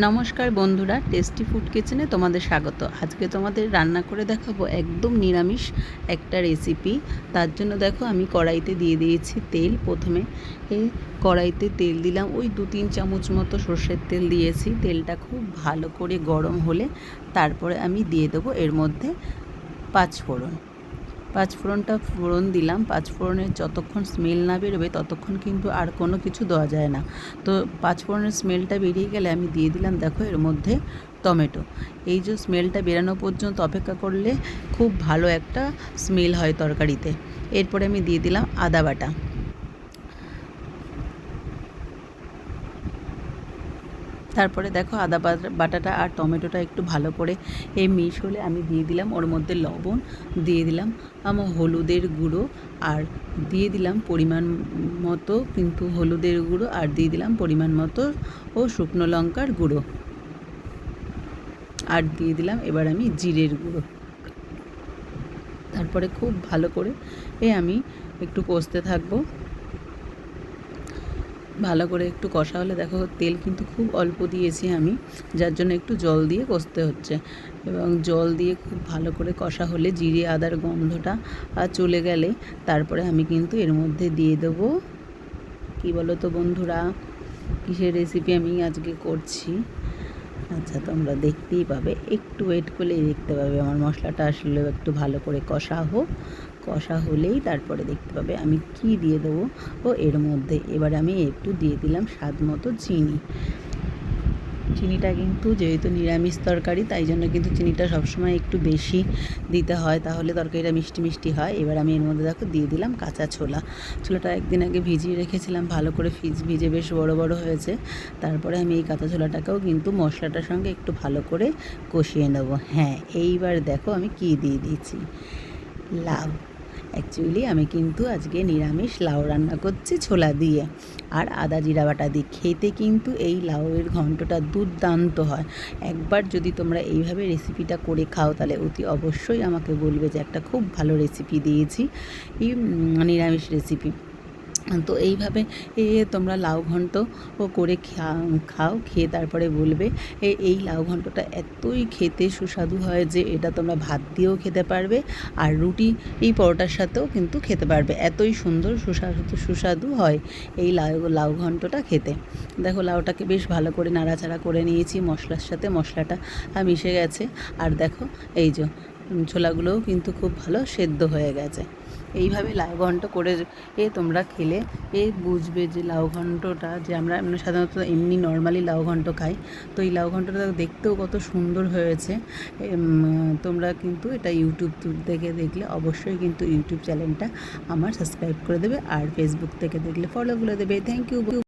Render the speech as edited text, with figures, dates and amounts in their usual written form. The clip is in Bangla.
নমস্কার বন্ধুরা, টেস্টি ফুড কিচেনে তোমাদের স্বাগত। আজকে তোমাদের রান্না করে দেখাবো একদম নিরামিষ একটা রেসিপি। তার জন্য দেখো আমি কড়াইতে দিয়ে দিয়েছি তেল। প্রথমে কড়াইতে তেল দিলাম, ওই 2-3 চামচ মতো সর্ষের তেল দিয়েছি। তেলটা খুব ভালো করে গরম হলে তারপরে আমি দিয়ে দেবো এর মধ্যে পাঁচফোড়নটা ফোড়ন দিলাম। পাঁচফোড়নের যতক্ষণ স্মেল না বেরোবে ততক্ষণ কিন্তু আর কোনো কিছু দেওয়া যায় না। তো পাঁচফোড়নের স্মেলটা বেরিয়ে গেলে আমি দিয়ে দিলাম দেখো এর মধ্যে টমেটো। এই যে স্মেলটা বেরানো পর্যন্ত অপেক্ষা করলে খুব ভালো একটা স্মেল হয় তরকারিতে। এরপরে আমি দিয়ে দিলাম আদা বাটা। তারপরে দেখো আদা বাটাটা আর টমেটোটা একটু ভালো করে মিশ হলে আমি দিয়ে দিলাম ওর মধ্যে লবণ, দিয়ে দিলাম আমার হলুদের গুঁড়ো, আর দিয়ে দিলাম পরিমাণ মতো কিন্তু হলুদের গুঁড়ো, আর দিয়ে দিলাম পরিমাণ মতো শুকনো লঙ্কার গুঁড়ো, আর দিয়ে দিলাম এবার আমি জিরের গুঁড়ো। তারপরে খুব ভালো করে আমি একটু কষতে থাকবো। ভালো করে একটু কষা হলে দেখো তেল কিন্তু খুব অল্প দিয়েছি আমি, যার জন্য একটু জল দিয়ে কষতে হচ্ছে। এবং জল দিয়ে খুব ভালো করে কষা হলে জিরে আদার গন্ধটা চলে গেলে তারপরে আমি কিন্তু এর মধ্যে দিয়ে দেবো, কী বলো তো বন্ধুরা, কিসের রেসিপি আমি আজকে করছি। আচ্ছা, তোমরা দেখতেই পাবে, একটু ওয়েট করলেই দেখতে পাবে। আমার মশলাটা আসলে একটু ভালো করে কষা হলেই তারপরে দেখতে পাবে আমি কি দিয়ে দেবো এর মধ্যে। এবার আমি একটু দিয়ে দিলাম স্বাদ মতো চিনিটা কিন্তু যেহেতু নিরামিষ তরকারি তাই জন্য কিন্তু চিনিটা সবসময় একটু বেশি দিতে হয়, তাহলে তরকারিটা মিষ্টি মিষ্টি হয়। এবার আমি এর মধ্যে দেখো দিয়ে দিলাম কাঁচা ছোলাটা একদিন আগে ভিজিয়ে রেখেছিলাম, ভালো করে ভিজে বেশ বড় বড় হয়েছে। তারপরে আমি এই কাঁচা ছোলাটাকেও কিন্তু মশলাটার সঙ্গে একটু ভালো করে কষিয়ে নেবো। হ্যাঁ, এইবার দেখো আমি কি দিয়ে দিয়েছি, লাউ। অ্যাকচুয়ালি আমি কিন্তু আজকে নিরামিষ লাউ রান্না করছি ছোলা দিয়ে আর আদা জিরা বাটা দিয়ে। খেতে কিন্তু এই লাউয়ের ঘন্টটা দুর্দান্ত হয়। একবার যদি তোমরা এইভাবে রেসিপিটা করে খাও তাহলে অতি অবশ্যই আমাকে বলবে যে একটা খুব ভালো রেসিপি দিয়েছি, নিরামিষ রেসিপি। তো এইভাবে তোমরা লাউ ঘন্ট করে খাও, খেয়ে তারপরে বলবে এই লাউ ঘন্টটা এতই খেতে সুস্বাদু হয় যে এটা তোমরা ভাত দিয়েও খেতে পারবে আর রুটি পরোটার সাথেও কিন্তু খেতে পারবে। এতই সুন্দর সুস্বাদু হয় এই লাউ ঘন্টটা খেতে। দেখো লাউটাকে বেশ ভালো করে নাড়াচাড়া করে নিয়েছি, মশলার সাথে মশলাটা মিশে গেছে। আর দেখো এই যে ছোলাগুলোও কিন্তু খুব ভালো সেদ্ধ হয়ে গেছে। এইভাবে লাউ ঘন্ট করে তোমরা খেলে বুঝবে যে লাউ ঘন্টটা যে আমরা সাধারণত এমনি নর্মালি লাউ ঘন্ট খাই, তো এই লাউ ঘন্টটা দেখতেও কত সুন্দর হয়েছে। তোমরা কিন্তু এটা ইউটিউব থেকে দেখলে অবশ্যই কিন্তু ইউটিউব চ্যানেলটা আমার সাবস্ক্রাইব করে দেবে, আর ফেসবুক থেকে দেখলে ফলো করে দেবে। Thank you.